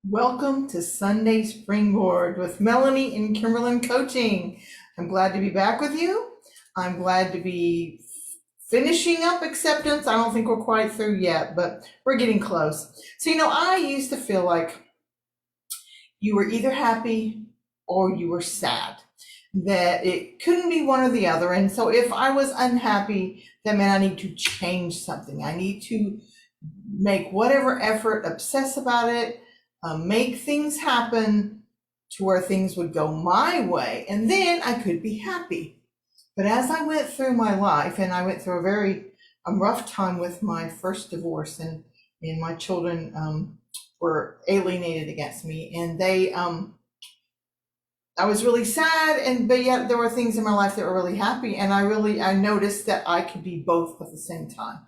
Welcome to Sunday Springboard with Melanie and Kimberlyn Coaching. I'm glad to be back with you. I'm glad to be finishing up acceptance. I don't think we're quite through yet, but we're getting close. So, I used to feel like you were either happy or you were sad, that it couldn't be one or the other. And so if I was unhappy, that meant I need to change something. I need to make whatever effort, obsess about it, make things happen to where things would go my way, and then I could be happy. But as I went through my life, and I went through a very rough time with my first divorce, and my children were alienated against me, and I was really sad, but yet there were things in my life that were really happy, and I noticed that I could be both at the same time.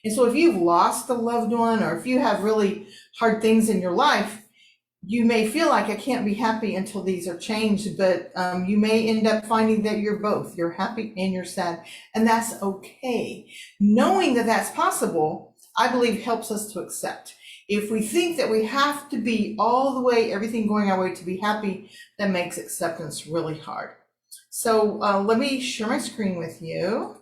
And so if you've lost a loved one, or if you have really hard things in your life, you may feel like I can't be happy until these are changed, but you may end up finding that you're both. You're happy and you're sad, and that's okay. Knowing that that's possible, I believe, helps us to accept. If we think that we have to be all the way, everything going our way to be happy, that makes acceptance really hard. So let me share my screen with you.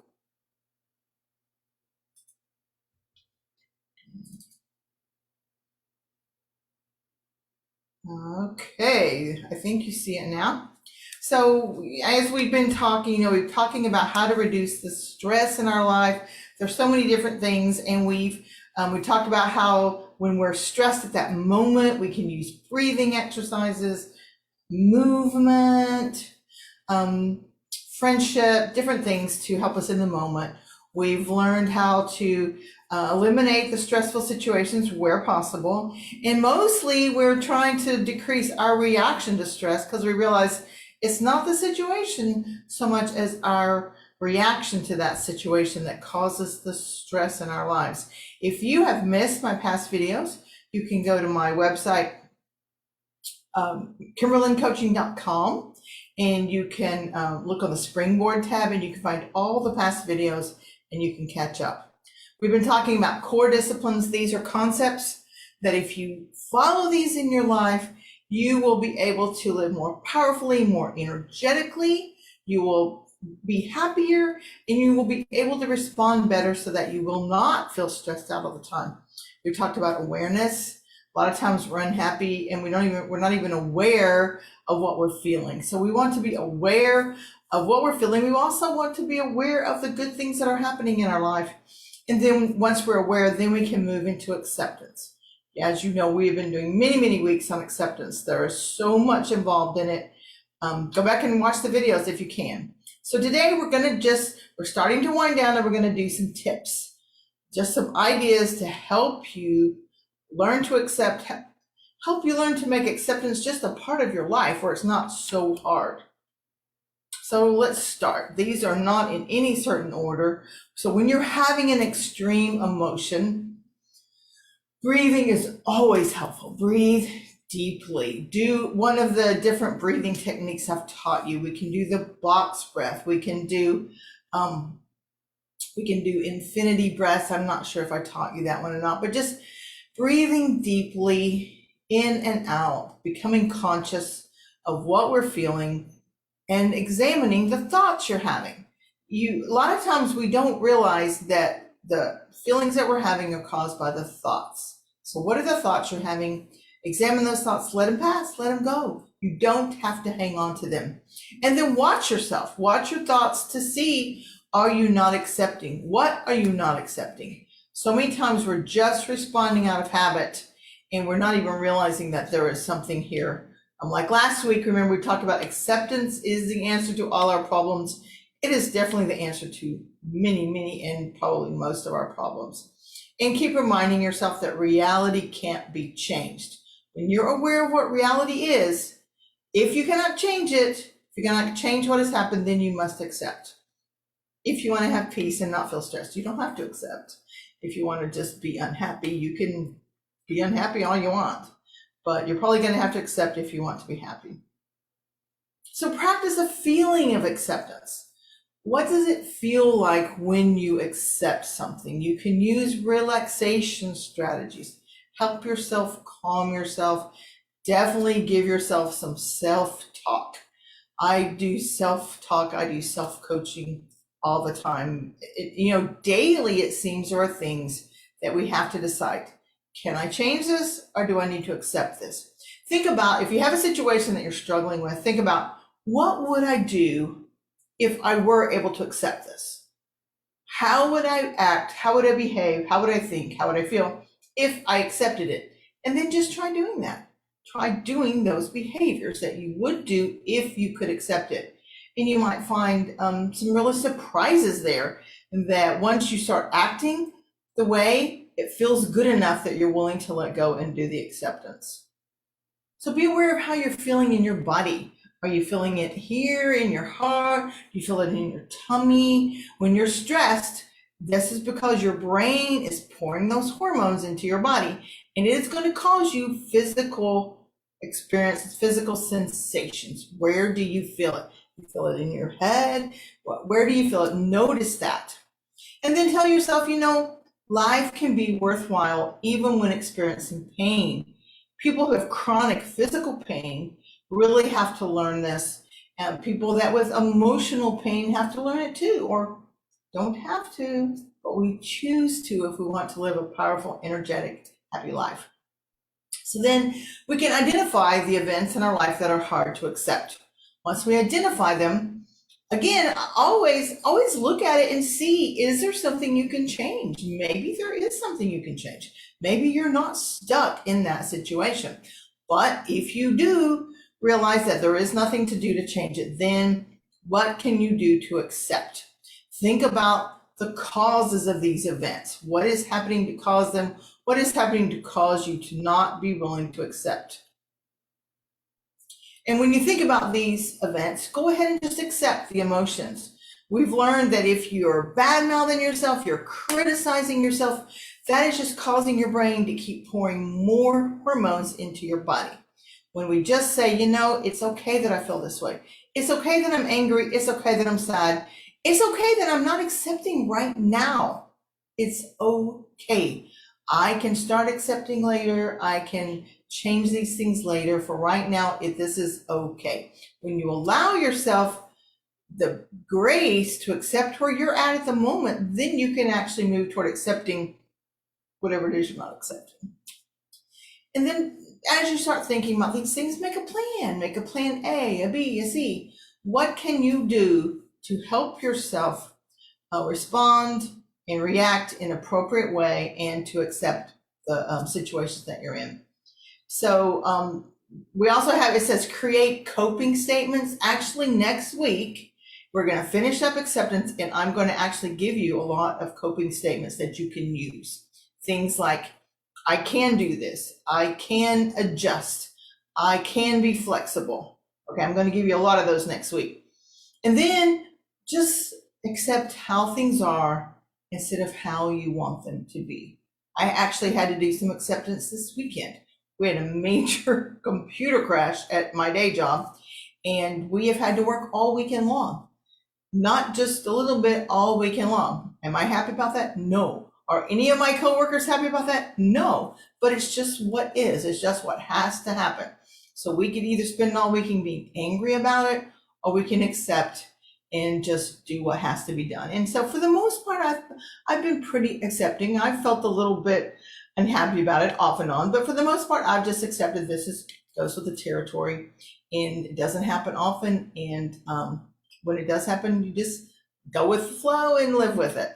Okay, I think you see it now. So as we've been talking, we're talking about how to reduce the stress in our life. There's so many different things, and we talked about how when we're stressed at that moment, we can use breathing exercises, movement, friendship, different things to help us in the moment. We've learned how to eliminate the stressful situations where possible. And mostly we're trying to decrease our reaction to stress, because we realize it's not the situation so much as our reaction to that situation that causes the stress in our lives. If you have missed my past videos, you can go to my website, KimberlynCoaching.com, and you can look on the Springboard tab, and you can find all the past videos and you can catch up. We've been talking about core disciplines. These are concepts that if you follow these in your life, you will be able to live more powerfully, more energetically. You will be happier, and you will be able to respond better so that you will not feel stressed out all the time. We talked about awareness. A lot of times we're unhappy and we're not even aware of what we're feeling. So we want to be aware of what we're feeling. We also want to be aware of the good things that are happening in our life. And then once we're aware, then we can move into acceptance. As you know, we've been doing many, many weeks on acceptance. There is so much involved in it. Go back and watch the videos if you can. So today we're starting to wind down, and we're going to do some tips, just some ideas to help you learn to accept, help you learn to make acceptance just a part of your life where it's not so hard. So let's start. These are not in any certain order. So when you're having an extreme emotion, breathing is always helpful. Breathe deeply. Do one of the different breathing techniques I've taught you. We can do the box breath. We can do infinity breaths. I'm not sure if I taught you that one or not, but just breathing deeply in and out, becoming conscious of what we're feeling, and examining the thoughts you're having. A lot of times we don't realize that the feelings that we're having are caused by the thoughts. So what are the thoughts you're having? Examine those thoughts, let them pass, let them go. You don't have to hang on to them. And then watch yourself, watch your thoughts to see, are you not accepting? What are you not accepting? So many times we're just responding out of habit, and we're not even realizing that there is something here. Like last week, remember we talked about acceptance is the answer to all our problems. It is definitely the answer to many, many, and probably most of our problems. And keep reminding yourself that reality can't be changed. When you're aware of what reality is, if you cannot change it, if you cannot change what has happened, then you must accept. If you want to have peace and not feel stressed, you don't have to accept. If you want to just be unhappy, you can be unhappy all you want. But you're probably going to have to accept if you want to be happy. So practice a feeling of acceptance. What does it feel like when you accept something? You can use relaxation strategies. Help yourself calm yourself. Definitely give yourself some self-talk. I do self-talk, I do self-coaching all the time. Daily it seems there are things that we have to decide. Can I change this or do I need to accept this? Think about, if you have a situation that you're struggling with, think about, what would I do if I were able to accept this? How would I act? How would I behave? How would I think? How would I feel if I accepted it? And then just try doing that. Try doing those behaviors that you would do if you could accept it. And you might find some real surprises there, that once you start acting the way, it feels good enough that you're willing to let go and do the acceptance. So be aware of how you're feeling in your body. Are you feeling it here in your heart? Do you feel it in your tummy? When you're stressed, this is because your brain is pouring those hormones into your body, and it's going to cause you physical experiences, physical sensations. Where do you feel it? You feel it in your head? Where do you feel it? Notice that. And then tell yourself, life can be worthwhile even when experiencing pain. People who have chronic physical pain really have to learn this. And people that with emotional pain have to learn it too, or don't have to, but we choose to if we want to live a powerful, energetic, happy life. So then we can identify the events in our life that are hard to accept. Once we identify them, again, always look at it and see, is there something you can change? Maybe there is something you can change. Maybe you're not stuck in that situation. But if you do realize that there is nothing to do to change it, then what can you do to accept? Think about the causes of these events. What is happening to cause them? What is happening to cause you to not be willing to accept? And when you think about these events, go ahead and just accept the emotions. We've learned that if you're bad-mouthing yourself, you're criticizing yourself, that is just causing your brain to keep pouring more hormones into your body. When we just say, it's okay that I feel this way. It's okay that I'm angry. It's okay that I'm sad. It's okay that I'm not accepting right now. It's okay. I can start accepting later. I can change these things later. For right now, this is okay. When you allow yourself the grace to accept where you're at the moment, then you can actually move toward accepting whatever it is you're not accepting. And then as you start thinking about these things, make a plan A, a B, a C. What can you do to help yourself respond and react in an appropriate way and to accept the situations that you're in? So we also have, it says create coping statements. Actually, next week, we're going to finish up acceptance, and I'm going to actually give you a lot of coping statements that you can use. Things like, I can do this. I can adjust. I can be flexible. Okay, I'm going to give you a lot of those next week. And then just accept how things are instead of how you want them to be. I actually had to do some acceptance this weekend. We had a major computer crash at my day job, and we have had to work all weekend long. Not just a little bit, all weekend long. Am I happy about that? No. Are any of my coworkers happy about that? No, but it's just what is. It's just what has to happen. So we could either spend all weekend being angry about it, or we can accept and just do what has to be done. And so for the most part, I've been pretty accepting. I've felt a little bit unhappy about it off and on, but for the most part, I've just accepted this goes with the territory, and it doesn't happen often. And when it does happen, you just go with the flow and live with it.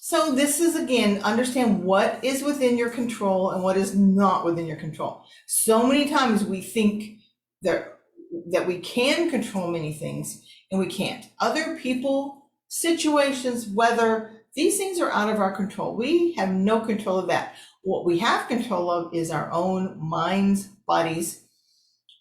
So this is, again, understand what is within your control and what is not within your control. So many times we think that we can control many things, and we can't. Other people, situations, weather, these things are out of our control. We have no control of that. What we have control of is our own minds, bodies,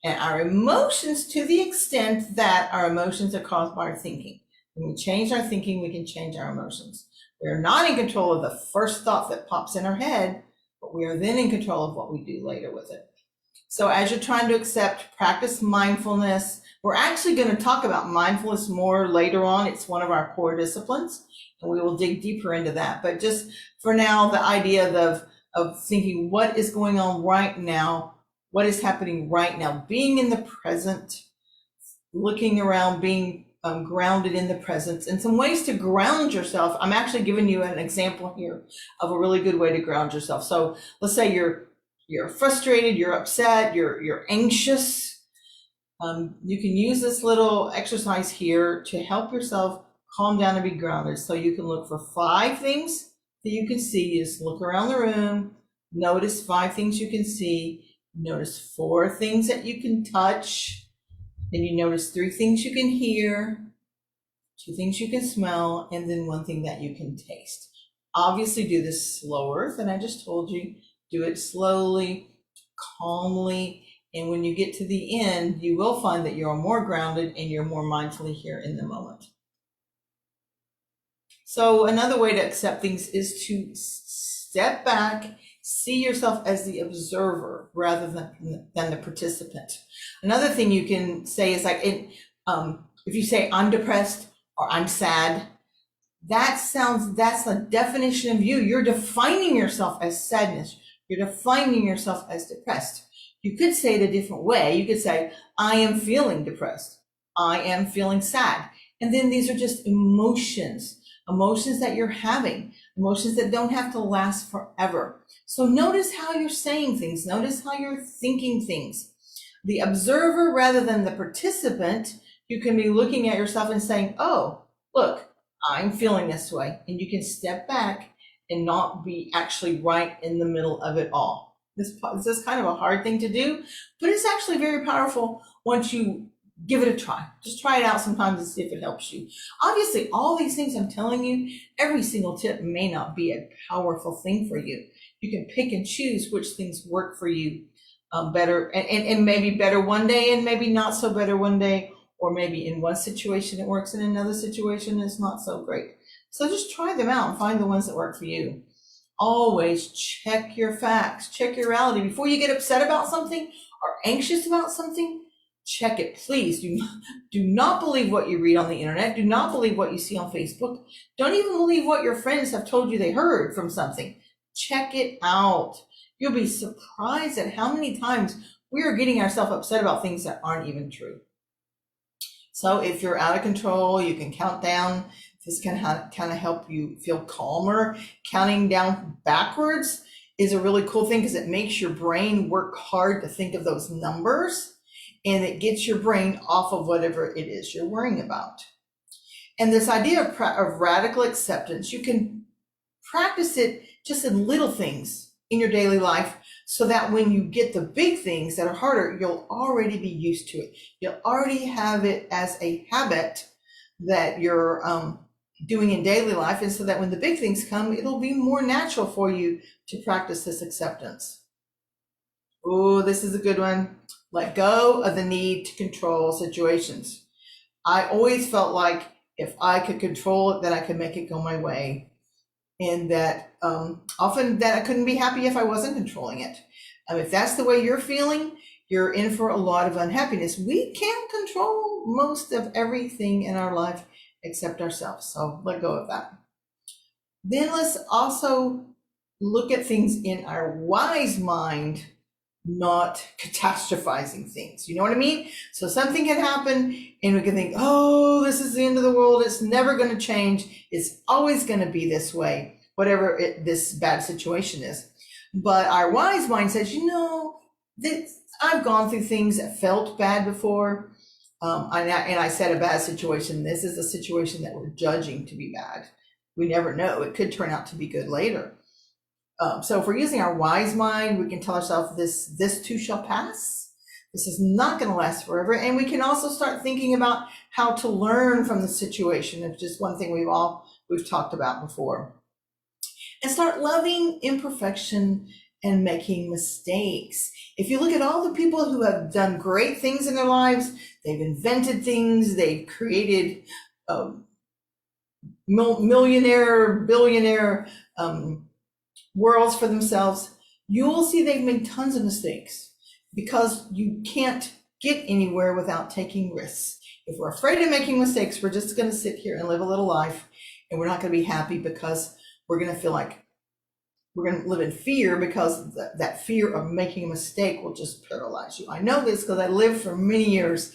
and our emotions, to the extent that our emotions are caused by our thinking. When we change our thinking, we can change our emotions. We're not in control of the first thought that pops in our head, but we are then in control of what we do later with it. So as you're trying to accept, practice mindfulness. We're actually going to talk about mindfulness more later on. It's one of our core disciplines, and we will dig deeper into that. But just for now, the idea of of thinking what is going on right now, what is happening right now, being in the present, looking around, being grounded in the present. And some ways to ground yourself. I'm actually giving you an example here of a really good way to ground yourself. So let's say you're frustrated, you're upset, you're anxious. You can use this little exercise here to help yourself calm down and be grounded. So you can look for 5 things that you can see. Just look around the room, notice 5 things you can see, notice 4 things that you can touch, then you notice 3 things you can hear, 2 things you can smell, and then 1 thing that you can taste. Obviously do this slower than I just told you. Do it slowly, calmly, and when you get to the end, you will find that you're more grounded and you're more mindfully here in the moment. So another way to accept things is to step back, see yourself as the observer rather than the participant. Another thing you can say is like, if you say I'm depressed or I'm sad, that's a definition of you. You're defining yourself as sadness. You're defining yourself as depressed. You could say it a different way. You could say, I am feeling depressed. I am feeling sad. And then these are just emotions that you're having, emotions that don't have to last forever. So notice how you're saying things. Notice how you're thinking things. The observer rather than the participant, you can be looking at yourself and saying, oh, look, I'm feeling this way. And you can step back and not be actually right in the middle of it all. This is kind of a hard thing to do, but it's actually very powerful once you give it a try. Just try it out sometimes and see if it helps you. Obviously, all these things I'm telling you, every single tip may not be a powerful thing for you. You can pick and choose which things work for you better, and maybe better one day and maybe not so better one day, or maybe in one situation it works, in another situation it's not so great. So just try them out and find the ones that work for you. Always check your facts, check your reality. Before you get upset about something or anxious about something, check it. Please do not believe what you read on the internet. Do not believe what you see on Facebook. Don't even believe what your friends have told you they heard from something. Check it out. You'll be surprised at how many times we are getting ourselves upset about things that aren't even true. So if you're out of control, you can count down. This can kind of help you feel calmer. Counting down backwards is a really cool thing because it makes your brain work hard to think of those numbers, and it gets your brain off of whatever it is you're worrying about. And this idea of radical acceptance, you can practice it just in little things in your daily life, so that when you get the big things that are harder, you'll already be used to it. You'll already have it as a habit that you're doing in daily life. And so that when the big things come, it'll be more natural for you to practice this acceptance. Oh, this is a good one. Let go of the need to control situations. I always felt like if I could control it, then I could make it go my way. And that often that I couldn't be happy if I wasn't controlling it. If that's the way you're feeling, you're in for a lot of unhappiness. We can't control most of everything in our life except ourselves. So let go of that. Then let's also look at things in our wise mind, not catastrophizing things. You know what I mean? So something can happen and we can think, oh, this is the end of the world. It's never going to change. It's always going to be this way, whatever this bad situation is. But our wise mind says, I've gone through things that felt bad before. And I said a bad situation. This is a situation that we're judging to be bad. We never know. It could turn out to be good later. So if we're using our wise mind, we can tell ourselves this too shall pass. This is not going to last forever. And we can also start thinking about how to learn from the situation. It's just one thing we've talked about before. And start loving imperfection and making mistakes. If you look at all the people who have done great things in their lives, they've invented things, they've created millionaire, billionaire worlds for themselves, you will see they've made tons of mistakes because you can't get anywhere without taking risks. If we're afraid of making mistakes, we're just going to sit here and live a little life, and we're not going to be happy because we're going to feel like we're going to live in fear, because that fear of making a mistake will just paralyze you. I know this because I lived for many years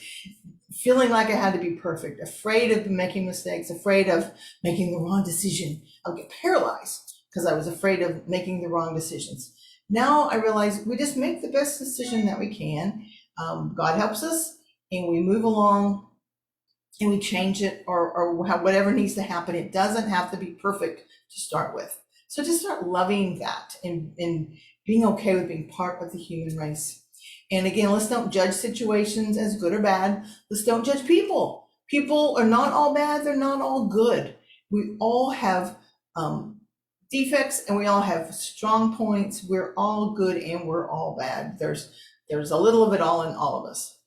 feeling like I had to be perfect, afraid of making mistakes, afraid of making the wrong decision. I'll get paralyzed because I was afraid of making the wrong decisions. Now I realize we just make the best decision that we can. God helps us, and we move along, and we change it, or whatever needs to happen. It doesn't have to be perfect to start with. So just start loving that, and being okay with being part of the human race. And again, let's don't judge situations as good or bad. Let's don't judge people. People are not all bad. They're not all good. We all have defects, and we all have strong points. We're all good and we're all bad. There's a little of it all in all of us.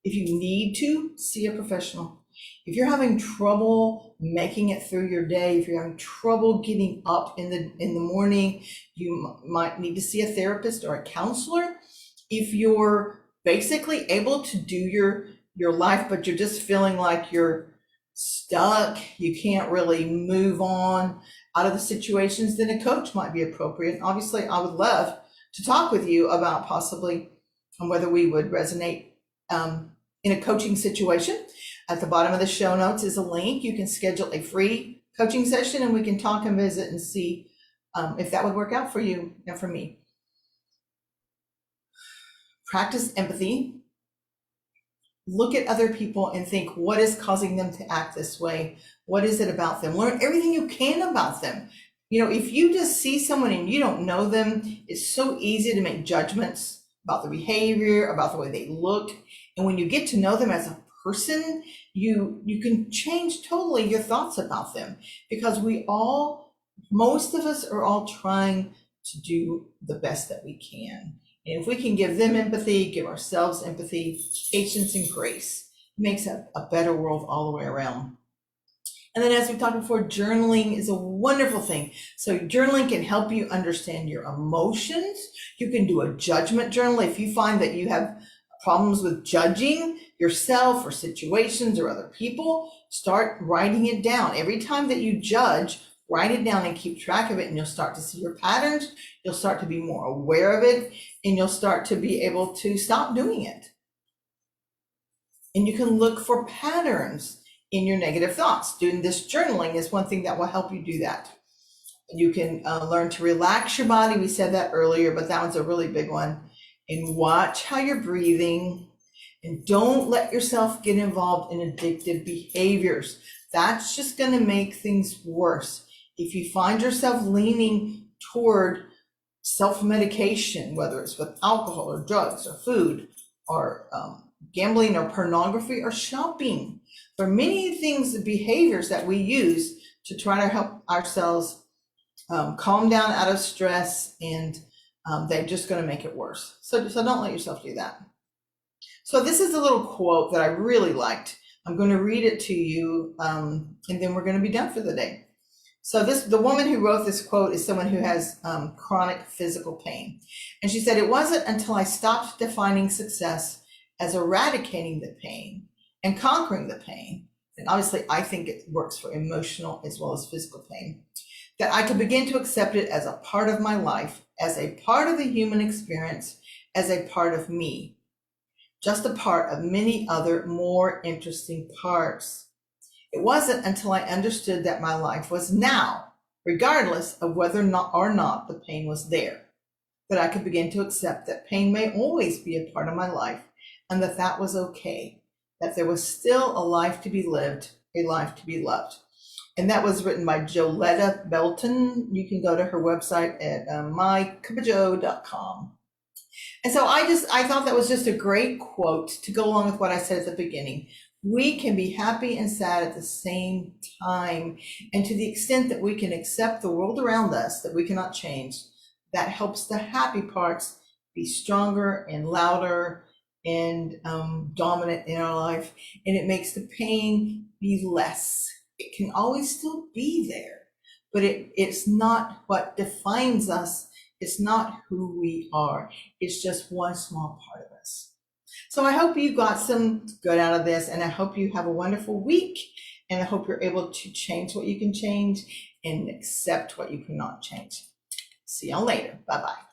If you need to, see a professional. If you're having trouble making it through your day, if you're having trouble getting up in the morning, you might need to see a therapist or a counselor. If you're basically able to do your life, but you're just feeling like you're stuck, you can't really move on out of the situations, then a coach might be appropriate. Obviously, I would love to talk with you about possibly whether we would resonate in a coaching situation. At the bottom of the show notes is a link. You can schedule a free coaching session, and we can talk and visit and see if that would work out for you and for me. Practice empathy. Look at other people and think, what is causing them to act this way? What is it about them? Learn everything you can about them. You know, if you just see someone and you don't know them, it's so easy to make judgments about their behavior, about the way they look. And when you get to know them as a person, you can change totally your thoughts about them, because most of us are all trying to do the best that we can. And if we can give them empathy, give ourselves empathy, patience, and grace, it makes a better world all the way around. And then, as we talked before, journaling is a wonderful thing. So journaling can help you understand your emotions. You can do a judgment journal. If you find that you have problems with judging yourself or situations or other people, start writing it down. Every time that you judge, write it down and keep track of it, and you'll start to see your patterns. You'll start to be more aware of it, and you'll start to be able to stop doing it. And you can look for patterns in your negative thoughts. Doing this journaling is one thing that will help you do that. You can learn to relax your body. We said that earlier, but that one's a really big one. And watch how you're breathing, and don't let yourself get involved in addictive behaviors. That's just going to make things worse. If you find yourself leaning toward self-medication, whether it's with alcohol or drugs or food or gambling or pornography or shopping, there are many things, behaviors that we use to try to help ourselves calm down out of stress, and they're just going to make it worse. So don't let yourself do that. So this is a little quote that I really liked. I'm going to read it to you, and then we're going to be done for the day. So the woman who wrote this quote is someone who has chronic physical pain. And she said, "It wasn't until I stopped defining success as eradicating the pain and conquering the pain," and obviously I think it works for emotional as well as physical pain, "that I could begin to accept it as a part of my life, as a part of the human experience, as a part of me, just a part of many other more interesting parts. It wasn't until I understood that my life was now, regardless of whether or not the pain was there, that I could begin to accept that pain may always be a part of my life, and that was okay, that there was still a life to be lived, a life to be loved." And that was written by Joletta Belton. You can go to her website at mycupofjoe.com. And so I thought that was just a great quote to go along with what I said at the beginning. We can be happy and sad at the same time. And to the extent that we can accept the world around us that we cannot change, that helps the happy parts be stronger and louder and dominant in our life. And it makes the pain be less. It can always still be there, but it's not what defines us. It's not who we are. It's just one small part of us. So I hope you got some good out of this, and I hope you have a wonderful week, and I hope you're able to change what you can change and accept what you cannot change. See y'all later. Bye-bye.